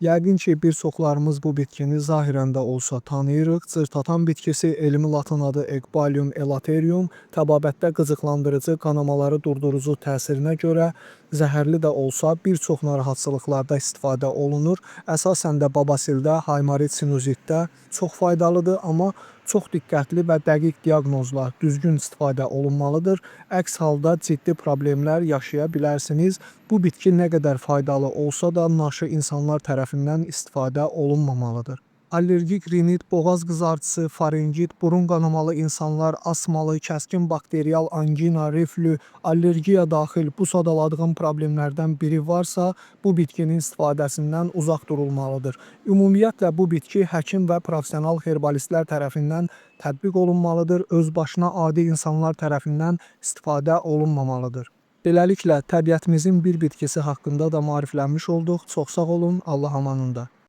Yəqin ki, bir çoxlarımız bu bitkini zahirən də olsa tanıyırıq. Cırtatan bitkisi, elmi latın adı Eqbalium elaterium, təbabətdə qıcıqlandırıcı, qanamaları durdurucu təsirinə görə zəhərli də olsa bir çox narahatçılıqlarda istifadə olunur. Əsasən də babasildə, haymarit sinuzitdə çox faydalıdır, amma çox diqqətli və dəqiq diaqnozla düzgün istifadə olunmalıdır. Əks halda ciddi problemlər yaşaya bilərsiniz. Bu bitki nə qədər faydalı olsa da naşı insanlar tərəfindən istifadə olunmamalıdır. Allergik rinit, boğaz qızartısı, farenjit, burun qanamalı insanlar, asmalı, kəskin bakterial angina, reflü, allergiya daxil bu sadaladığım problemlərdən biri varsa, bu bitkinin istifadəsindən uzaq durulmalıdır. Ümumiyyətlə bu bitki həkim və professional herbalistlər tərəfindən tətbiq olunmalıdır, öz başına adi insanlar tərəfindən istifadə olunmamalıdır. Beləliklə, təbiətimizin bir bitkisi haqqında da maariflənmiş olduq. Çox sağ olun, Allah amanında.